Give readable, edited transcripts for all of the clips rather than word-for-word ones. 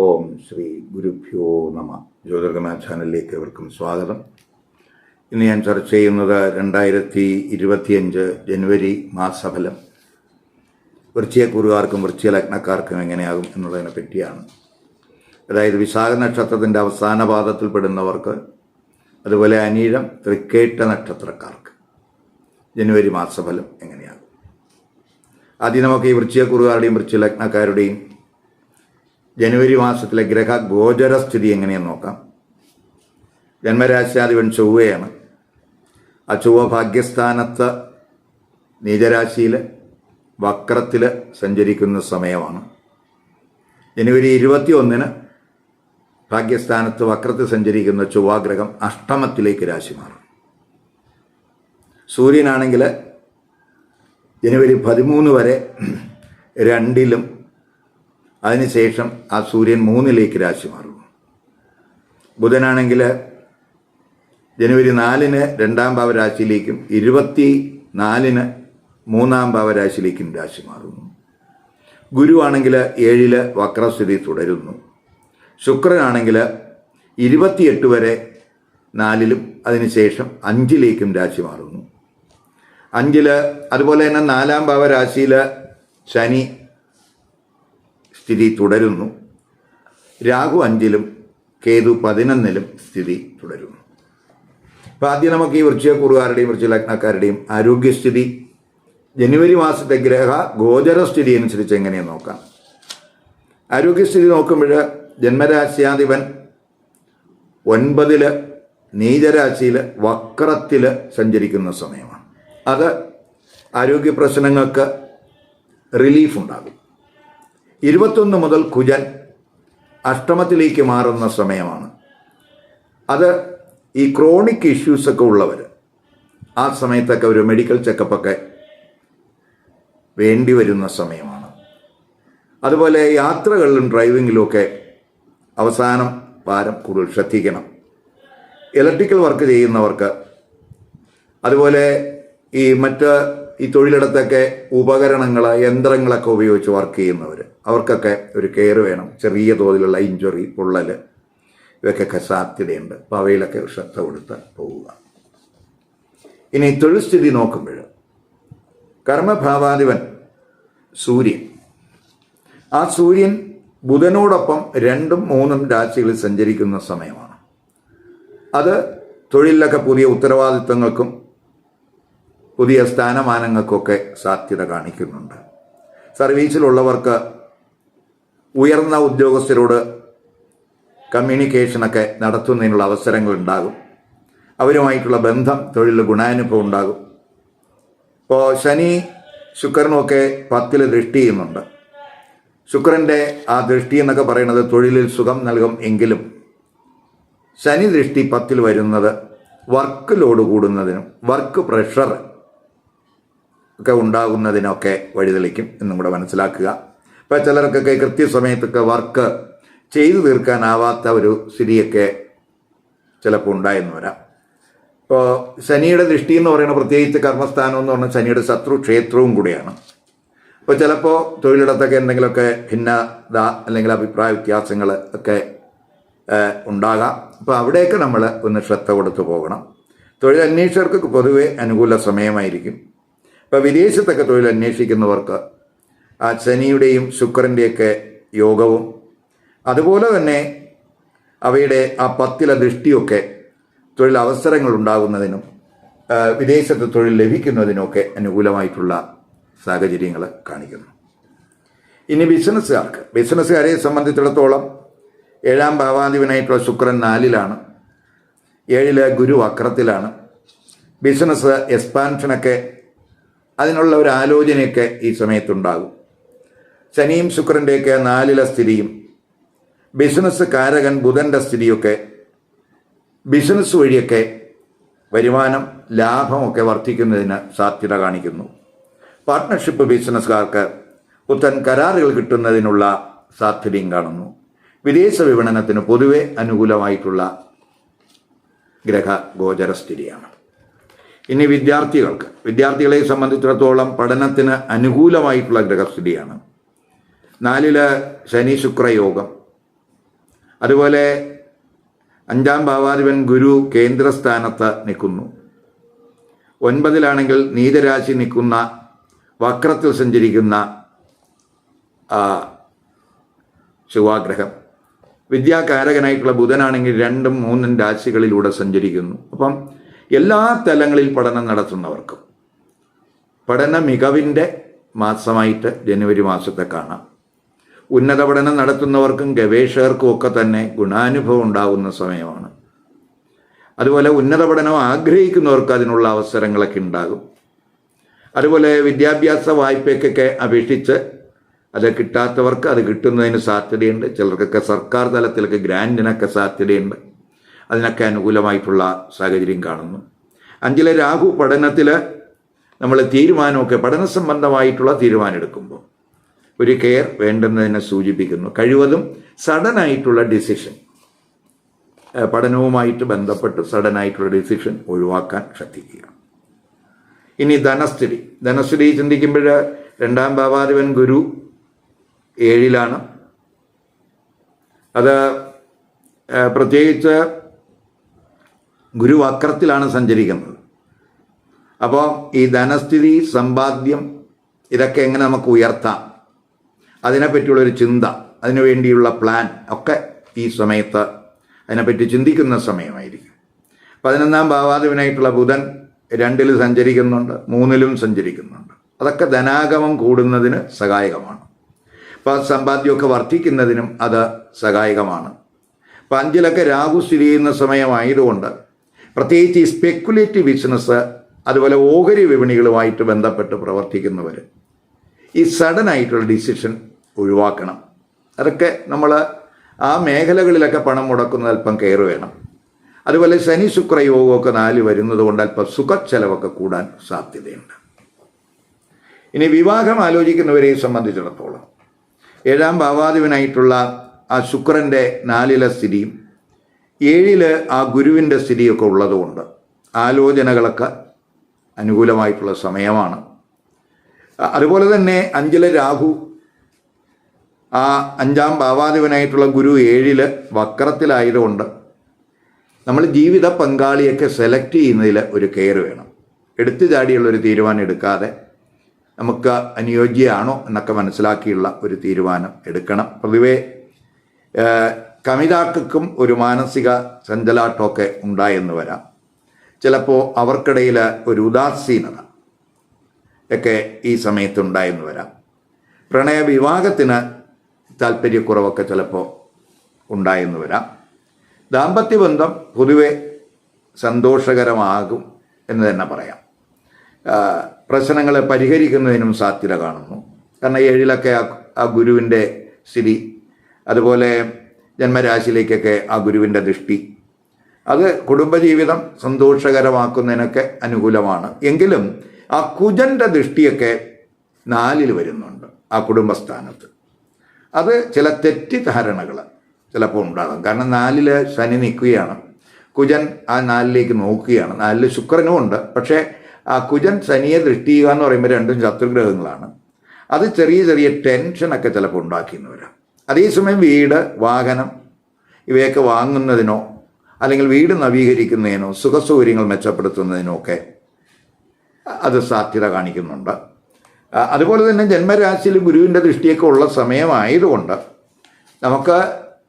ഓം ശ്രീ ഗുരുഭ്യോ നമ. ജ്യോതിർഗമയ ചാനലിലേക്ക് ഏവർക്കും സ്വാഗതം. ഇന്ന് ഞാൻ ചർച്ച ചെയ്യുന്നത് 2025 ജനുവരി മാസഫലം വൃശ്ചികക്കൂറുകാർക്കും വൃശ്ചിക ലഗ്നക്കാർക്കും എങ്ങനെയാകും എന്നുള്ളതിനെ പറ്റിയാണ്. അതായത് വിശാഖ നക്ഷത്രത്തിൻ്റെ അവസാന പാദത്തിൽപ്പെടുന്നവർക്ക്, അതുപോലെ അനീഴം തൃക്കേട്ട നക്ഷത്രക്കാർക്ക് ജനുവരി മാസഫലം എങ്ങനെയാകും. ആദ്യം നമുക്ക് ഈ വൃശ്ചികക്കൂറുകാരുടെയും വൃശ്ചിക ലഗ്നക്കാരുടെയും ജനുവരി മാസത്തിലെ ഗ്രഹ ഗോചര സ്ഥിതി എങ്ങനെയെന്ന് നോക്കാം. ജന്മരാശ്യാധിപൻ ചൊവ്വയാണ്. ആ ചൊവ്വ ഭാഗ്യസ്ഥാനത്ത് നീചരാശിയിൽ വക്രത്തിൽ സഞ്ചരിക്കുന്ന സമയമാണ്. ജനുവരി 21 ഭാഗ്യസ്ഥാനത്ത് വക്രത്തിൽ സഞ്ചരിക്കുന്ന ചൊവ്വാഗ്രഹം അഷ്ടമത്തിലേക്ക് രാശി മാറും. സൂര്യനാണെങ്കിൽ ജനുവരി 13 വരെ 2-ലും, അതിനുശേഷം ആ സൂര്യൻ 3-ലേക്ക് രാശി മാറും. ബുധനാണെങ്കിൽ ജനുവരി 4 2-ാം ഭാവരാശിയിലേക്കും 24 3-ാം ഭാവരാശിയിലേക്കും രാശി മാറുന്നു. ഗുരു ആണെങ്കിൽ 7 വക്രസ്ഥിതി തുടരുന്നു. ശുക്രനാണെങ്കിൽ 28 വരെ 4-ലും, അതിനുശേഷം 5-ലേക്കും രാശി മാറുന്നു. 5 അതുപോലെ തന്നെ 4-ാം ഭാവരാശിയിൽ ശനി സ്ഥിതി തുടരുന്നു. രാഹു 5-ലും കേതു 11-ലും സ്ഥിതി തുടരുന്നു. അപ്പോൾ ആദ്യം നമുക്ക് ഈ വൃശ്ചികക്കൂറുകാരുടെയും വൃശ്ചിക ലഗ്നക്കാരുടെയും ആരോഗ്യസ്ഥിതി ജനുവരി മാസത്തെ ഗ്രഹ ഗോചരസ്ഥിതി അനുസരിച്ച് എങ്ങനെയെന്ന് നോക്കാം. ആരോഗ്യസ്ഥിതി നോക്കുമ്പോൾ ജന്മരാശ്യാധിപൻ 9-ല് നീചരാശിയിൽ വക്രത്തിൽ സഞ്ചരിക്കുന്ന സമയമാണ്. അത് ആരോഗ്യ പ്രശ്നങ്ങൾക്ക് റിലീഫ് ഉണ്ടാകും. 21 മുതൽ കുജൻ അഷ്ടമത്തിലേക്ക് മാറുന്ന സമയമാണ്. അത് ഈ ക്രോണിക് ഇഷ്യൂസൊക്കെ ഉള്ളവർ ആ സമയത്തൊക്കെ ഒരു മെഡിക്കൽ ചെക്കപ്പൊക്കെ വേണ്ടി വരുന്ന സമയമാണ്. അതുപോലെ യാത്രകളിലും ഡ്രൈവിങ്ങിലുമൊക്കെ അവസാനം വാരം കൂടുതൽ ശ്രദ്ധിക്കണം. ഇലക്ട്രിക്കൽ വർക്ക് ചെയ്യുന്നവർക്ക്, അതുപോലെ ഈ തൊഴിലിടത്തൊക്കെ ഉപകരണങ്ങൾ, യന്ത്രങ്ങളൊക്കെ ഉപയോഗിച്ച് വർക്ക് ചെയ്യുന്നവർ, അവർക്കൊക്കെ ഒരു കെയർ വേണം. ചെറിയ തോതിലുള്ള ഇഞ്ചുറി, പൊള്ളൽ, ഇവയ്ക്കൊക്കെ സാധ്യതയുണ്ട്. അപ്പോൾ അവയിലൊക്കെ ശ്രദ്ധ കൊടുത്ത് പോവുക. ഇനി തൊഴിൽ സ്ഥിതി നോക്കുമ്പോൾ കർമ്മഭാവാധിപൻ സൂര്യൻ, ആ സൂര്യൻ ബുധനോടൊപ്പം 2-ഉം 3-ഉം രാശികളിൽ സഞ്ചരിക്കുന്ന സമയമാണ്. അത് തൊഴിലിലൊക്കെ പുതിയ ഉത്തരവാദിത്വങ്ങൾക്കും പുതിയ സ്ഥാനമാനങ്ങൾക്കൊക്കെ സാധ്യത കാണിക്കുന്നുണ്ട്. സർവീസിലുള്ളവർക്ക് ഉയർന്ന ഉദ്യോഗസ്ഥരോട് കമ്മ്യൂണിക്കേഷനൊക്കെ നടത്തുന്നതിനുള്ള അവസരങ്ങളുണ്ടാകും. അവരുമായിട്ടുള്ള ബന്ധം, തൊഴിലിൽ ഗുണാനുഭവം ഉണ്ടാകും. ഇപ്പോൾ ശനി ശുക്രനുമൊക്കെ 10-ൽ ദൃഷ്ടി ചെയ്യുന്നുണ്ട്. ശുക്രൻ്റെ ആ ദൃഷ്ടി എന്നൊക്കെ പറയുന്നത് തൊഴിലിൽ സുഖം നൽകും. എങ്കിലും ശനി ദൃഷ്ടി 10-ൽ വരുന്നത് വർക്ക് ലോഡ് കൂടുന്നതിനും വർക്ക് പ്രഷർ ഒക്കെ ഉണ്ടാകുന്നതിനൊക്കെ വഴിതെളിക്കും എന്നും കൂടെ മനസ്സിലാക്കുക. ഇപ്പോൾ ചിലർക്കൊക്കെ കൃത്യസമയത്തൊക്കെ വർക്ക് ചെയ്തു തീർക്കാനാവാത്ത ഒരു സ്ഥിതിയൊക്കെ ചിലപ്പോൾ ഉണ്ടായെന്ന് വരാം. ഇപ്പോൾ ശനിയുടെ ദൃഷ്ടി എന്ന് പറയുന്നത്, പ്രത്യേകിച്ച് കർമ്മസ്ഥാനം എന്ന് പറഞ്ഞാൽ ശനിയുടെ ശത്രു ക്ഷേത്രവും കൂടിയാണ്. അപ്പോൾ ചിലപ്പോൾ തൊഴിലിടത്തൊക്കെ എന്തെങ്കിലുമൊക്കെ ഭിന്നത അല്ലെങ്കിൽ അഭിപ്രായ വ്യത്യാസങ്ങൾ ഒക്കെ ഉണ്ടാകാം. അപ്പോൾ അവിടെയൊക്കെ നമ്മൾ ഒന്ന് ശ്രദ്ധ കൊടുത്തു പോകണം. തൊഴിലന്വേഷകർക്ക് പൊതുവെ അനുകൂല സമയമായിരിക്കും. ഇപ്പോൾ വിദേശത്തൊക്കെ തൊഴിൽ അന്വേഷിക്കുന്നവർക്ക് ആ ശനിയുടെയും ശുക്രൻ്റെയൊക്കെ യോഗവും, അതുപോലെ തന്നെ അവയുടെ ആ 10-ലെ ദൃഷ്ടിയൊക്കെ തൊഴിലവസരങ്ങൾ ഉണ്ടാകുന്നതിനും വിദേശത്ത് തൊഴിൽ ലഭിക്കുന്നതിനുമൊക്കെ അനുകൂലമായിട്ടുള്ള സാഹചര്യങ്ങൾ കാണിക്കുന്നു. ഇനി ബിസിനസ്സുകാരെ സംബന്ധിച്ചിടത്തോളം 7-ാം ഭാവാധിപനായിട്ടുള്ള ശുക്രൻ 4-ലാണ്, 7-ല് ഗുരു വക്രത്തിലാണ്. ബിസിനസ് എക്സ്പാൻഷനൊക്കെ അതിനുള്ള ഒരു ആലോചനയൊക്കെ ഈ സമയത്തുണ്ടാകും. ശനിയും ശുക്രൻ്റെയൊക്കെ 4-ലെ സ്ഥിതിയും ബിസിനസ് കാരകൻ ബുധൻ്റെ സ്ഥിതിയൊക്കെ ബിസിനസ് വഴിയൊക്കെ വരുമാനം, ലാഭമൊക്കെ വർദ്ധിക്കുന്നതിന് സാധ്യത കാണിക്കുന്നു. പാർട്ട്ണർഷിപ്പ് ബിസിനസ്സുകാർക്ക് പുത്തൻ കരാറുകൾ കിട്ടുന്നതിനുള്ള സാധ്യതയും കാണുന്നു. വിദേശ വിപണനത്തിന് പൊതുവെ അനുകൂലമായിട്ടുള്ള ഗ്രഹ ഗോചരസ്ഥിതിയാണ്. ഇനി വിദ്യാർത്ഥികളെ സംബന്ധിച്ചിടത്തോളം പഠനത്തിന് അനുകൂലമായിട്ടുള്ള ഗ്രഹസ്ഥിതിയാണ്. 4-ല് ശനി ശുക്രയോഗം, അതുപോലെ 5-ാം ഭാവാധിപൻ ഗുരു കേന്ദ്രസ്ഥാനത്ത് നിൽക്കുന്നു. 9-ലാണെങ്കിൽ നീചരാശി നിൽക്കുന്ന വക്രത്തിൽ സഞ്ചരിക്കുന്ന ശുഭാഗ്രഹം. വിദ്യാകാരകനായിട്ടുള്ള ബുധനാണെങ്കിൽ 2ഉം 3ഉം രാശികളിലൂടെ സഞ്ചരിക്കുന്നു. അപ്പം എല്ലാ തലങ്ങളിൽ പഠനം നടത്തുന്നവർക്കും പഠന മികവിൻ്റെ മാസമായിട്ട് ജനുവരി മാസത്തെ കാണാം. ഉന്നത പഠനം നടത്തുന്നവർക്കും ഗവേഷകർക്കും ഒക്കെ തന്നെ ഗുണാനുഭവം ഉണ്ടാകുന്ന സമയമാണ്. അതുപോലെ ഉന്നത പഠനം ആഗ്രഹിക്കുന്നവർക്ക് അതിനുള്ള അവസരങ്ങളൊക്കെ ഉണ്ടാകും. അതുപോലെ വിദ്യാഭ്യാസ വായ്പയ്ക്കൊക്കെ അപേക്ഷിച്ച് അത് കിട്ടാത്തവർക്ക് അത് കിട്ടുന്നതിന് സാധ്യതയുണ്ട്. ചിലർക്കൊക്കെ സർക്കാർ തലത്തിലൊക്കെ ഗ്രാൻറ്റിനൊക്കെ സാധ്യതയുണ്ട്. അതിനൊക്കെ അനുകൂലമായിട്ടുള്ള സാഹചര്യം കാണുന്നു. 5-ലെ രാഹു പഠനത്തിൽ നമ്മൾ തീരുമാനമൊക്കെ പഠന സംബന്ധമായിട്ടുള്ള തീരുമാനം എടുക്കുമ്പോൾ ഒരു കെയർ വേണ്ടുന്നതിനെ സൂചിപ്പിക്കുന്നു. കഴിവതും സഡനായിട്ടുള്ള ഡിസിഷൻ, പഠനവുമായിട്ട് ബന്ധപ്പെട്ട് സഡനായിട്ടുള്ള ഡിസിഷൻ ഒഴിവാക്കാൻ ശ്രദ്ധിക്കുക. ഇനി ധനസ്ഥിതി ചിന്തിക്കുമ്പോൾ 2-ാം ഭാവാധിപൻ ഗുരു 7-ലാണ്. അത് പ്രത്യേകിച്ച് ഗുരു വക്രത്തിലാണ് സഞ്ചരിക്കുന്നത്. അപ്പോൾ ഈ ധനസ്ഥിതി, സമ്പാദ്യം, ഇതൊക്കെ എങ്ങനെ നമുക്ക് ഉയർത്താം, അതിനെപ്പറ്റിയുള്ളൊരു ചിന്ത, അതിനുവേണ്ടിയുള്ള പ്ലാൻ ഒക്കെ ഈ സമയത്ത് അതിനെപ്പറ്റി ചിന്തിക്കുന്ന സമയമായിരിക്കും. 11-ാം ഭാവാധിപനായിട്ടുള്ള ബുധൻ 2-ൽ സഞ്ചരിക്കുന്നുണ്ട്, 3-ലും സഞ്ചരിക്കുന്നുണ്ട്. അതൊക്കെ ധനാഗമം കൂടുന്നതിന് സഹായകമാണ്. അപ്പോൾ സമ്പാദ്യമൊക്കെ വർദ്ധിക്കുന്നതിനും അത് സഹായകമാണ്. അപ്പോൾ 5-ലൊക്കെ രാഹു സ്ഥിതി ചെയ്യുന്ന സമയമായതുകൊണ്ട് പ്രത്യേകിച്ച് ഈ സ്പെക്കുലേറ്റീവ് ബിസിനസ്, അതുപോലെ ഓഹരി വിപണികളുമായിട്ട് ബന്ധപ്പെട്ട് പ്രവർത്തിക്കുന്നവർ ഈ സഡനായിട്ടുള്ള ഡിസിഷൻ ഒഴിവാക്കണം. അതൊക്കെ നമ്മൾ ആ മേഖലകളിലൊക്കെ പണം മുടക്കുന്നത് അല്പം കെയർ വേണം. അതുപോലെ ശനി ശുക്ര യോഗമൊക്കെ 4 വരുന്നത് കൊണ്ട് അല്പം സുഖച്ചെലവൊക്കെ കൂടാൻ സാധ്യതയുണ്ട്. ഇനി വിവാഹം ആലോചിക്കുന്നവരെ സംബന്ധിച്ചിടത്തോളം 7-ാം ഭാവാധിപനായിട്ടുള്ള ആ ശുക്രൻ്റെ 4-ലെ സ്ഥിതിയും 7-ല് ആ ഗുരുവിൻ്റെ സ്ഥിതിയൊക്കെ ഉള്ളതുകൊണ്ട് ആലോചനകളൊക്കെ അനുകൂലമായിട്ടുള്ള സമയമാണ്. അതുപോലെ തന്നെ 5-ലെ രാഹു, ആ 5-ാം ഭാവാധിപനായിട്ടുള്ള ഗുരു 7-ല് വക്രത്തിലായതുകൊണ്ട് നമ്മൾ ജീവിത പങ്കാളിയൊക്കെ സെലക്ട് ചെയ്യുന്നതിൽ ഒരു കെയർ വേണം. എടുത്തു ചാടിയുള്ളൊരു തീരുമാനം എടുക്കാതെ നമുക്ക് അനുയോജ്യമാണോ എന്നൊക്കെ മനസ്സിലാക്കിയുള്ള ഒരു തീരുമാനം എടുക്കണം. പൊതുവേ കമിതാക്കൾക്കും ഒരു മാനസിക ചഞ്ചലാട്ടമൊക്കെ ഉണ്ടായെന്ന് വരാം. ചിലപ്പോൾ അവർക്കിടയിൽ ഒരു ഉദാസീനത ഒക്കെ ഈ സമയത്ത് ഉണ്ടായെന്ന് വരാം. പ്രണയവിവാഹത്തിന് താല്പര്യക്കുറവൊക്കെ ചിലപ്പോൾ ഉണ്ടായെന്ന് വരാം. ദാമ്പത്യബന്ധം പൊതുവെ സന്തോഷകരമാകും എന്ന് തന്നെ പറയാം. പ്രശ്നങ്ങളെ പരിഹരിക്കുന്നതിനും സാധ്യത കാണുന്നു. കാരണം 7-ലൊക്കെ ആ ഗുരുവിൻ്റെ സ്ഥിതി, അതുപോലെ ജന്മരാശിയിലേക്കൊക്കെ ആ ഗുരുവിൻ്റെ ദൃഷ്ടി, അത് കുടുംബജീവിതം സന്തോഷകരമാക്കുന്നതിനൊക്കെ അനുകൂലമാണ്. എങ്കിലും ആ കുജൻ്റെ ദൃഷ്ടിയൊക്കെ 4-ൽ വരുന്നുണ്ട് ആ കുടുംബസ്ഥാനത്ത്. അത് ചില തെറ്റിദ്ധാരണകൾ ചിലപ്പോൾ ഉണ്ടാകും. കാരണം 4-ല് ശനി നിൽക്കുകയാണ്, കുജൻ ആ 4-ലേക്ക് നോക്കുകയാണ്. 4-ല് ശുക്രനും ഉണ്ട്. പക്ഷേ ആ കുജൻ ശനിയെ ദൃഷ്ടി ചെയ്യുക എന്ന് പറയുമ്പോൾ 2ഉം ശത്രുഗ്രഹങ്ങളാണ്. അത് ചെറിയ ചെറിയ ടെൻഷനൊക്കെ ചിലപ്പോൾ ഉണ്ടാക്കിയെന്ന് വരാം. അതേസമയം വീട്, വാഹനം ഇവയൊക്കെ വാങ്ങുന്നതിനോ അല്ലെങ്കിൽ വീട് നവീകരിക്കുന്നതിനോ സുഖസൗകര്യങ്ങൾ മെച്ചപ്പെടുത്തുന്നതിനോ ഒക്കെ അത് സാധ്യത കാണിക്കുന്നുണ്ട്. അതുപോലെ തന്നെ ജന്മരാശിയിൽ ഗുരുവിൻ്റെ ദൃഷ്ടിയൊക്കെ ഉള്ള സമയമായതുകൊണ്ട് നമുക്ക്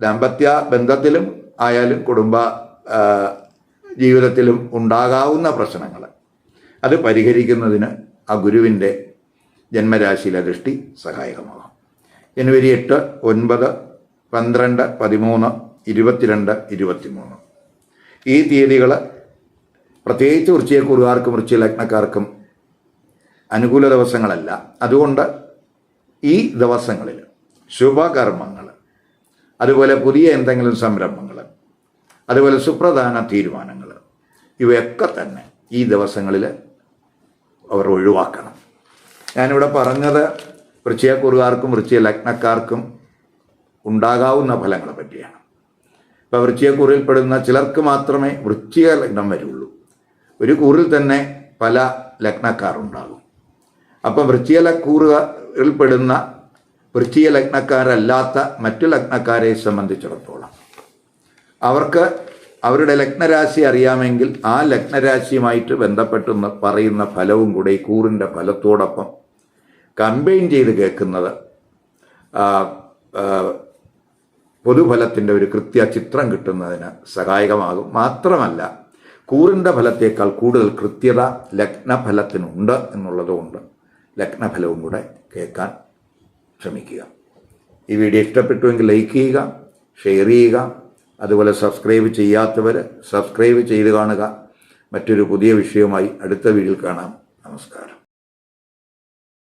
ദാമ്പത്യ ബന്ധത്തിലും ആയാലും കുടുംബ ജീവിതത്തിലും ഉണ്ടാകാവുന്ന പ്രശ്നങ്ങൾ അത് പരിഹരിക്കുന്നതിന് ആ ഗുരുവിൻ്റെ ജന്മരാശിയിലെ ദൃഷ്ടി സഹായകമാകും. ജനുവരി 8, 9, 12, 13, 22, 23 ഈ തീയതികൾ പ്രത്യേകിച്ച് വൃശ്ചികക്കുറുകാർക്കും വൃശ്ചികലഗ്നക്കാർക്കും അനുകൂല ദിവസങ്ങളല്ല. അതുകൊണ്ട് ഈ ദിവസങ്ങളിൽ ശുഭകർമ്മങ്ങൾ, അതുപോലെ പുതിയ എന്തെങ്കിലും സംരംഭങ്ങൾ, അതുപോലെ സുപ്രധാന തീരുമാനങ്ങൾ, ഇവയൊക്കെ തന്നെ ഈ ദിവസങ്ങളിൽ അവർ ഒഴിവാക്കണം. ഞാനിവിടെ പറഞ്ഞത് വൃശ്ചികക്കുറുകാർക്കും വൃശ്ചികലഗ്നക്കാർക്കും ഉണ്ടാകാവുന്ന ഫലങ്ങളെ പറ്റിയാണ്. ഇപ്പോൾ വൃശ്ചികക്കുറിൽപ്പെടുന്ന ചിലർക്ക് മാത്രമേ വൃശ്ചിക ലഗ്നം വരുള്ളൂ. ഒരു കൂറിൽ തന്നെ പല ലഗ്നക്കാരുണ്ടാകും. അപ്പം വൃശ്ചികക്കൂറുകളിൽപ്പെടുന്ന വൃശ്ചിക ലഗ്നക്കാരല്ലാത്ത മറ്റു ലഗ്നക്കാരെ സംബന്ധിച്ചിടത്തോളം അവർക്ക് അവരുടെ ലഗ്നരാശി അറിയാമെങ്കിൽ ആ ലഗ്നരാശിയുമായിട്ട് ബന്ധപ്പെട്ടെന്ന് പറയുന്ന ഫലവും കൂടെ ഈ കൂറിൻ്റെ ഫലത്തോടൊപ്പം കമ്പൈൻ ചെയ്ത് കേൾക്കുന്നത് പൊതുഫലത്തിൻ്റെ ഒരു കൃത്യ ചിത്രം കിട്ടുന്നതിന് സഹായകമാകും. മാത്രമല്ല കൂറിൻ്റെ ഫലത്തേക്കാൾ കൂടുതൽ കൃത്യത ലഗ്നഫലത്തിനുണ്ട് എന്നുള്ളതുകൊണ്ട് ലഗ്നഫലവും കൂടെ കേൾക്കാൻ ശ്രമിക്കുക. ഈ വീഡിയോ ഇഷ്ടപ്പെട്ടുവെങ്കിൽ ലൈക്ക് ചെയ്യുക, ഷെയർ ചെയ്യുക. അതുപോലെ സബ്സ്ക്രൈബ് ചെയ്യാത്തവർ സബ്സ്ക്രൈബ് ചെയ്ത് കാണുക. മറ്റൊരു പുതിയ വിഷയവുമായി അടുത്ത വീഡിയോയിൽ കാണാം. നമസ്കാരം.